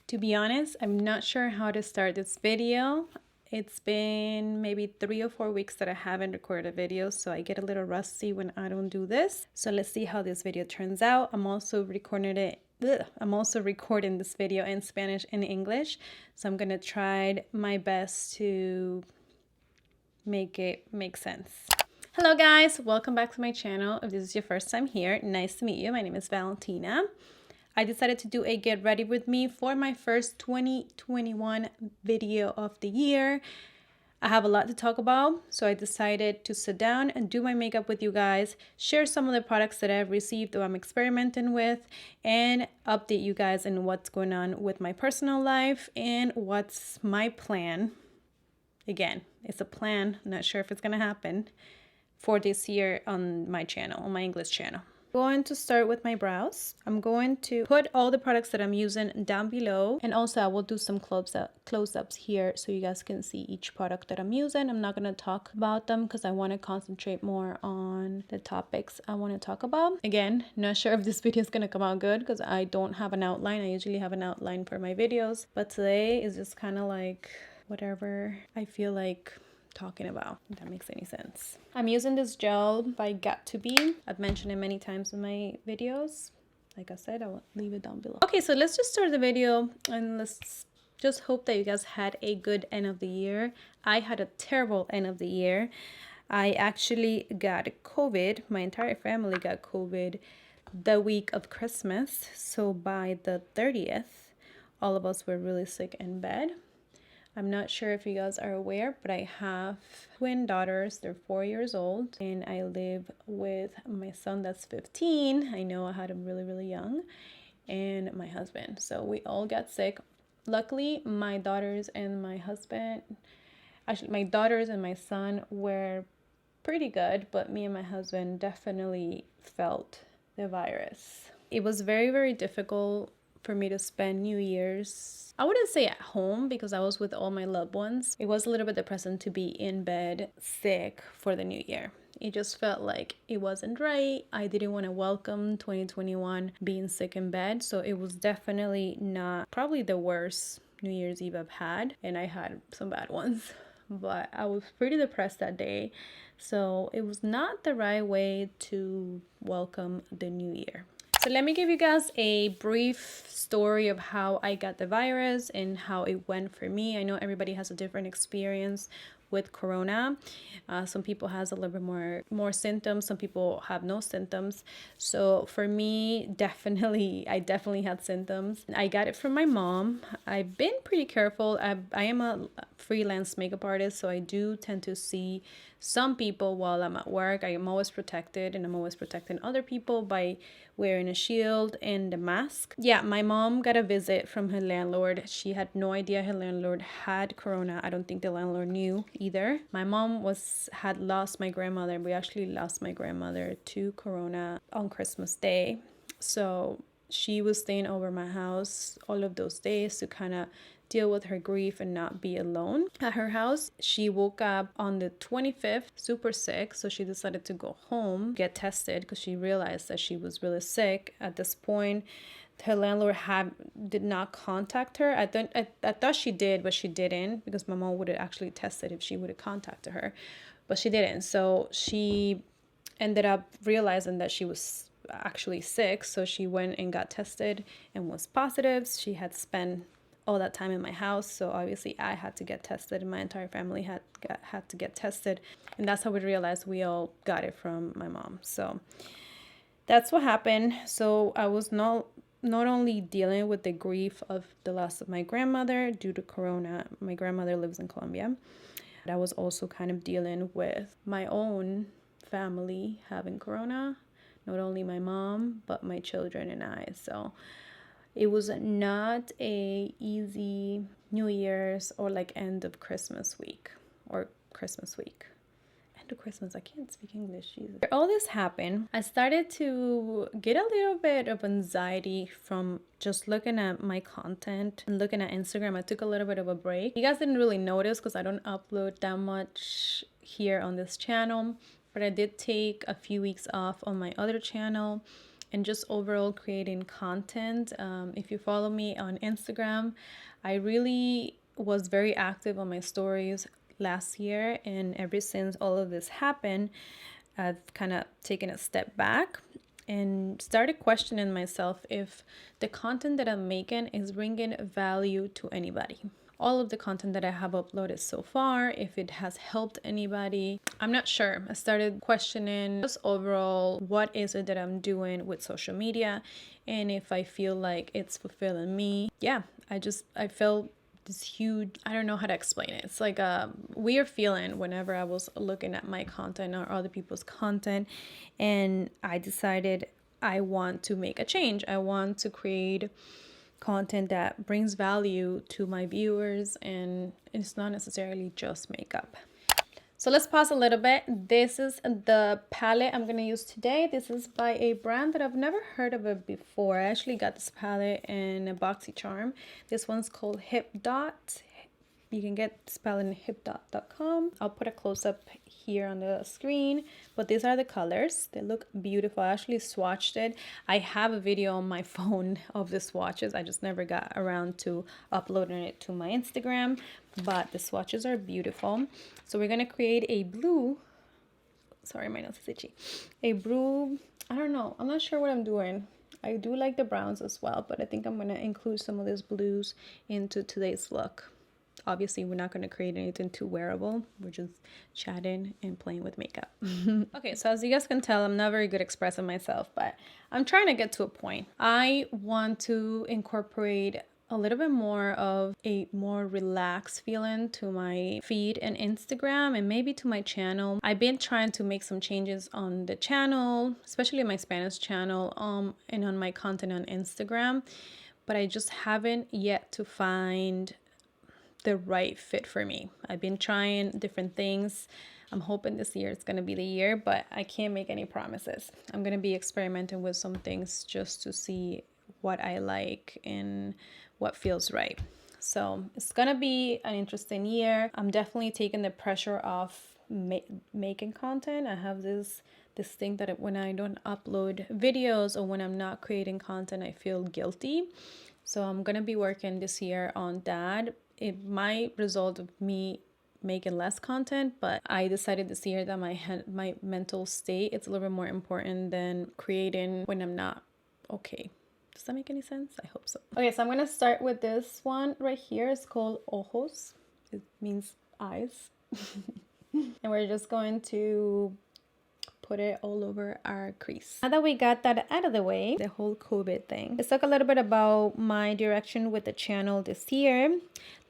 To be honest, I'm not sure how to start this video. It's been maybe 3 or 4 weeks that I haven't recorded a video, so I get a little rusty when I don't do this. So let's see how this video turns out. I'm also recording this video in Spanish and English, so I'm gonna try my best to make it make sense. Hello guys, welcome back to my channel. If this is your first time here, nice to meet you. My name is Valentina. I decided to do a get ready with me for my first 2021 video of the year. I have a lot to talk about, so I decided to sit down and do my makeup with you guys, share some of the products that I've received or I'm experimenting with, and update you guys on what's going on with my personal life and what's my plan. Again, it's a plan, I'm not sure if it's gonna happen for this year on my channel, on my English channel. I'm going to start with my brows. I'm going to put all the products that I'm using down below, and also I will do some close-ups here so you guys can see each product that I'm using. I'm not going to talk about them because I want to concentrate more on the topics I want to talk about. Again, not sure if this video is going to come out good because I don't have an outline. I usually have an outline for my videos, but today is just kind of like whatever I feel like talking about, if that makes any sense. I'm using this gel by GOT2B. I've mentioned it many times in my videos. Like I said, I will leave it down below. Okay, so let's just start the video and let's just hope that you guys had a good end of the year. I had a terrible end of the year. I actually got COVID. My entire family got COVID the week of Christmas. So by the 30th, all of us were really sick in bed. I'm not sure if you guys are aware, but I have twin daughters. They're 4 years old, and I live with my son that's 15. I know I had him really, really young, and my husband. So we all got sick. Luckily, my daughters and my husband, actually my daughters and my son were pretty good, but me and my husband definitely felt the virus. It was very, very difficult for me to spend New Year's, I wouldn't say at home because I was with all my loved ones. It was a little bit depressing to be in bed sick for the new year. It just felt like it wasn't right. I didn't want to welcome 2021 being sick in bed. So it was definitely not probably the worst New Year's Eve I've had. And I had some bad ones, but I was pretty depressed that day. So it was not the right way to welcome the new year. So let me give you guys a brief story of how I got the virus and how it went for me. I know everybody has a different experience with corona. Some people has a little bit more symptoms. Some people have no symptoms. So for me, I definitely had symptoms. I got it from my mom. I've been pretty careful. I am a freelance makeup artist, so I do tend to see some people while I'm at work. I am always protected, and I'm always protecting other people by wearing a shield and a mask. Yeah, my mom got a visit from her landlord. She had no idea her landlord had corona. I don't think the landlord knew either. My mom had lost my grandmother. We actually lost my grandmother to corona on Christmas Day. So she was staying over my house all of those days to kind of deal with her grief and not be alone at her house. She woke up on the 25th super sick, so she decided to go home, get tested, because she realized that she was really sick. At this point, her landlord did not contact her. I thought she did, but she didn't, because my mom would have actually tested if she would have contacted her, but she didn't. So she ended up realizing that she was actually sick, so she went and got tested and was positive. She had spent all that time in my house, so obviously I had to get tested, and my entire family had to get tested, and that's how we realized we all got it from my mom. So that's what happened. So I was not only dealing with the grief of the loss of my grandmother due to corona. My grandmother lives in Colombia. I was also kind of dealing with my own family having corona, not only my mom but my children and I. So it was not a easy New Year's or like end of Christmas week or Christmas week. End of Christmas, I can't speak English, Jesus. All this happened, I started to get a little bit of anxiety from just looking at my content and looking at Instagram. I took a little bit of a break. You guys didn't really notice because I don't upload that much here on this channel, but I did take a few weeks off on my other channel. and just overall creating content. If you follow me on Instagram, I really was very active on my stories last year, and ever since all of this happened, I've kind of taken a step back and started questioning myself if the content that I'm making is bringing value to anybody. All of the content that I have uploaded so far, if it has helped anybody, I'm not sure. I started questioning just overall, what is it that I'm doing with social media, and if I feel like it's fulfilling me. Yeah, I felt this huge, I don't know how to explain it. It's like a weird feeling whenever I was looking at my content or other people's content, and I decided I want to make a change. I want to create content that brings value to my viewers, and it's not necessarily just makeup. So let's pause a little bit. This is the palette I'm gonna use today. This is by a brand that I've never heard of it before. I actually got this palette in a BoxyCharm. This one's called HipDot. You can get this palette in HipDot.com. I'll put a close-up here on the screen, but these are the colors. They look beautiful. I actually swatched it. I have a video on my phone of the swatches. I just never got around to uploading it to my Instagram, but the swatches are beautiful. So we're gonna create a blue, sorry, my nose is itchy. A blue, I don't know, I'm not sure what I'm doing. I do like the browns as well, but I think I'm gonna include some of these blues into today's look. Obviously, we're not going to create anything too wearable. We're just chatting and playing with makeup. Okay, so as you guys can tell, I'm not very good expressing myself, but I'm trying to get to a point. I want to incorporate a little bit more of a more relaxed feeling to my feed and Instagram, and maybe to my channel. I've been trying to make some changes on the channel, especially my Spanish channel, and on my content on Instagram, but I just haven't yet to find the right fit for me. I've been trying different things. I'm hoping this year is going to be the year, but I can't make any promises. I'm going to be experimenting with some things just to see what I like and what feels right. So it's going to be an interesting year. I'm definitely taking the pressure off making content. I have this thing that when I don't upload videos or when I'm not creating content, I feel guilty. So I'm going to be working this year on that. It might result of me making less content, but I decided this year that my mental state, it's a little bit more important than creating when I'm not okay. Does that make any sense? I hope so. Okay, so I'm gonna start with this one right here. It's called ojos. It means eyes. And we're just going to put it all over our crease. Now that we got that out of the way, the whole COVID thing, let's talk a little bit about my direction with the channel this year.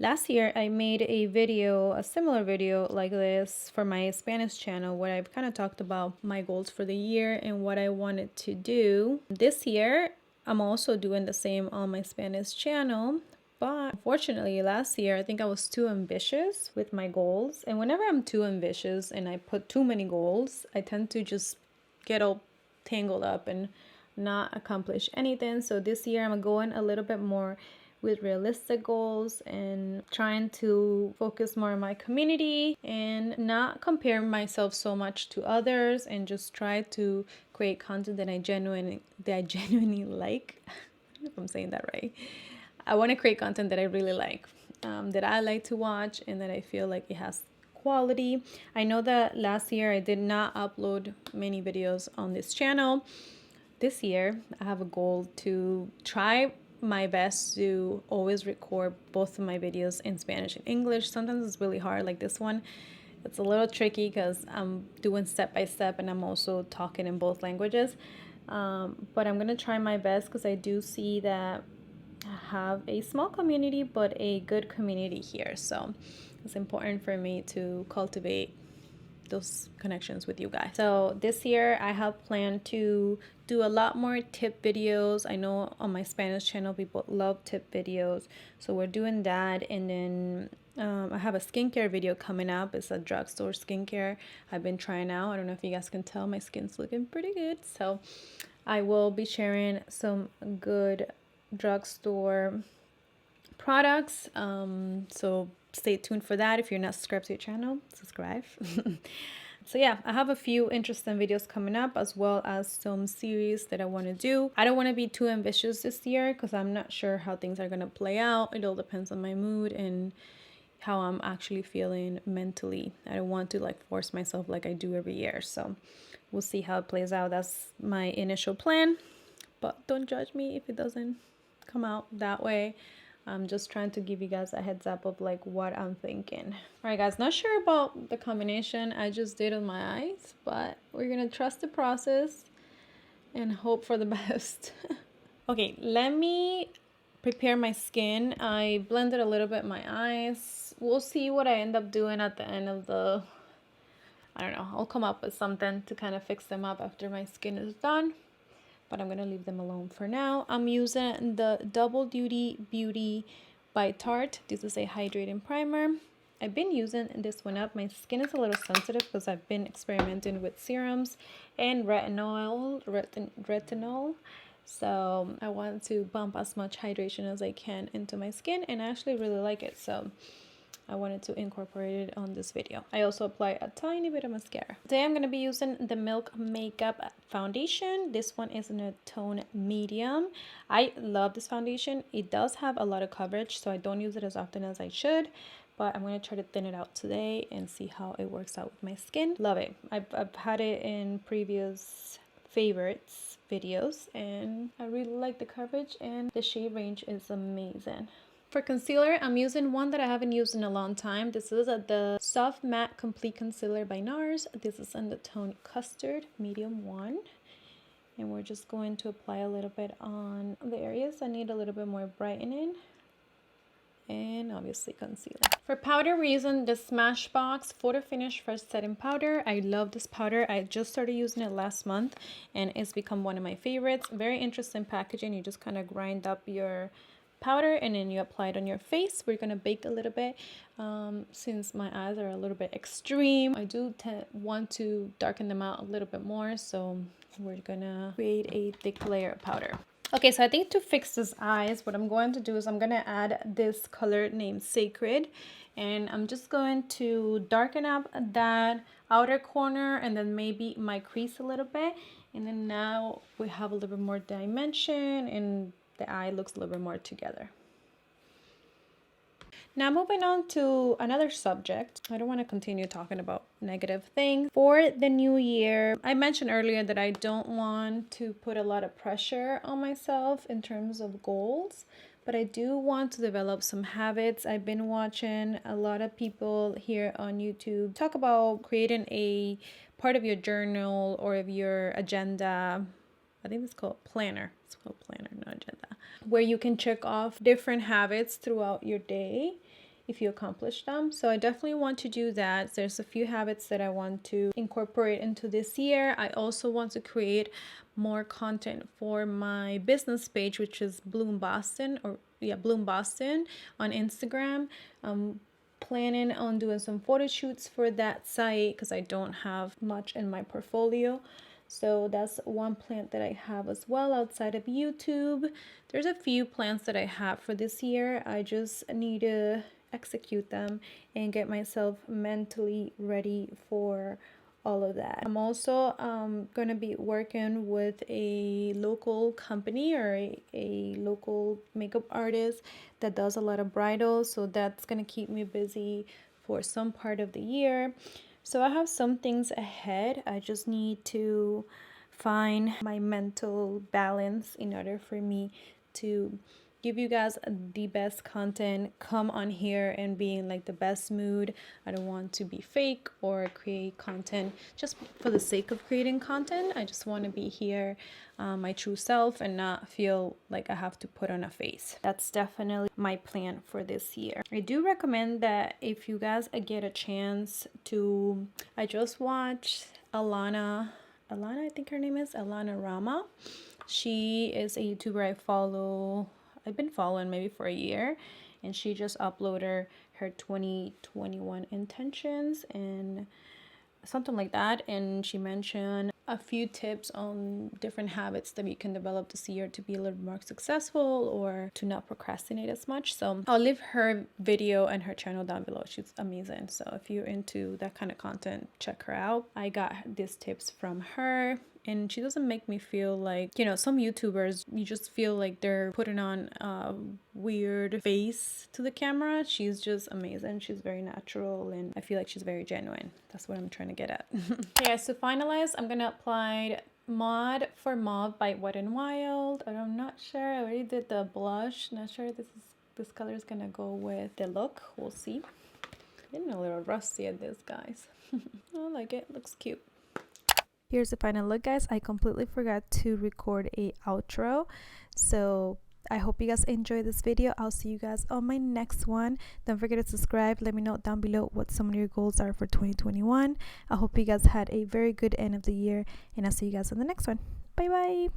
Last year, I made a video, a similar video like this for my Spanish channel, where I've kind of talked about my goals for the year and what I wanted to do. This year, I'm also doing the same on my Spanish channel. But unfortunately, last year, I think I was too ambitious with my goals. And whenever I'm too ambitious and I put too many goals, I tend to just get all tangled up and not accomplish anything. So this year, I'm going a little bit more with realistic goals and trying to focus more on my community and not compare myself so much to others, and just try to create content that I genuinely like. I don't know if I'm saying that right. I want to create content that I really like, that I like to watch, and that I feel like it has quality. I know that last year I did not upload many videos on this channel. This year I have a goal to try my best to always record both of my videos in Spanish and English. Sometimes it's really hard, like this one. It's a little tricky because I'm doing step by step and I'm also talking in both languages. But I'm going to try my best, because I do see that have a small community, but a good community here. So it's important for me to cultivate those connections with you guys. So this year I have planned to do a lot more tip videos. I know on my Spanish channel people love tip videos, so we're doing that. And then I have a skincare video coming up. It's a drugstore skincare I've been trying out. I don't know if you guys can tell, my skin's looking pretty good. So I will be sharing some good drugstore products. So stay tuned for that. If you're not subscribed to your channel, subscribe. So yeah, I have a few interesting videos coming up, as well as some series that I want to do. I don't want to be too ambitious this year because I'm not sure how things are going to play out. It all depends on my mood and how I'm actually feeling mentally. I don't want to like force myself like I do every year. So we'll see how it plays out. That's my initial plan, but don't judge me if it doesn't come out that way. I'm just trying to give you guys a heads up of like what I'm thinking. All right, guys, not sure about the combination I just did on my eyes, but we're gonna trust the process and hope for the best. Okay, let me prepare my skin. I blended a little bit my eyes. We'll see what I end up doing at the end of the, I don't know, I'll come up with something to kind of fix them up after my skin is done. But I'm gonna leave them alone for now. I'm using the Double Duty Beauty by Tarte. This is a hydrating primer. I've been using this one up. My skin is a little sensitive because I've been experimenting with serums and retinol. So I want to bump as much hydration as I can into my skin, and I actually really like it. So I wanted to incorporate it on this video. I also apply a tiny bit of mascara. Today I'm going to be using the Milk Makeup foundation. This one is in a tone medium. I love this foundation. It does have a lot of coverage, so I don't use it as often as I should, but I'm going to try to thin it out today and see how it works out with my skin. Love it. I've had it in previous favorites videos, and I really like the coverage, and the shade range is amazing. For concealer, I'm using one that I haven't used in a long time. This is the Soft Matte Complete Concealer by Nars. This is in the tone Custard, medium 1. And we're just going to apply a little bit on the areas that need a little bit more brightening. And obviously concealer. For powder, we're using the Smashbox Photo Finish First Setting Powder. I love this powder. I just started using it last month, and it's become one of my favorites. Very interesting packaging. You just kind of grind up your powder and then you apply it on your face. We're gonna bake a little bit since my eyes are a little bit extreme. I do want to darken them out a little bit more, so we're gonna create a thick layer of powder. Okay, so I think to fix this eyes, what I'm going to do is I'm gonna add this color named Sacred, and I'm just going to darken up that outer corner and then maybe my crease a little bit, and then now we have a little bit more dimension and the eye looks a little bit more together. Now moving on to another subject. I don't want to continue talking about negative things. For the new year, I mentioned earlier that I don't want to put a lot of pressure on myself in terms of goals, but I do want to develop some habits. I've been watching a lot of people here on YouTube talk about creating a part of your journal or of your agenda. I think it's called planner. It's called planner, not agenda. Where you can check off different habits throughout your day if you accomplish them. So I definitely want to do that. There's a few habits that I want to incorporate into this year. I also want to create more content for my business page, which is Bloom Boston on Instagram. Planning on doing some photo shoots for that site because I don't have much in my portfolio. So that's one plan that I have as well outside of YouTube. There's a few plans that I have for this year. I just need to execute them and get myself mentally ready for all of that. I'm also going to be working with a local company or a local makeup artist that does a lot of bridals. So that's going to keep me busy for some part of the year. So I have some things ahead. I just need to find my mental balance in order for me to give you guys the best content, come on here and be in like the best mood. I don't want to be fake or create content just for the sake of creating content. I just want to be here, my true self, and not feel like I have to put on a face. That's definitely my plan for this year. I do recommend that if you guys get a chance to, I just watched Alana, I think her name is Alana Rama. She is a YouTuber I follow. I've been following maybe for a year, and she just uploaded her 2021 intentions and something like that, and she mentioned a few tips on different habits that you can develop this year to be a little more successful or to not procrastinate as much. So I'll leave her video and her channel down below. She's amazing. So if you're into that kind of content, check her out. I got these tips from her. And she doesn't make me feel like, you know, some YouTubers, you just feel like they're putting on a weird face to the camera. She's just amazing. She's very natural and I feel like she's very genuine. That's what I'm trying to get at. Okay, guys, to finalize, I'm going to apply Mod for Mauve by Wet n Wild. I'm not sure. I already did the blush. Not sure this color is going to go with the look. We'll see. Getting a little rusty at this, guys. I like it. Looks cute. Here's the final look, guys. I completely forgot to record a outro, so I hope you guys enjoyed this video. I'll see you guys on my next one. Don't forget to subscribe. Let me know down below what some of your goals are for 2021. I hope you guys had a very good end of the year, and I'll see you guys on the next one. Bye bye.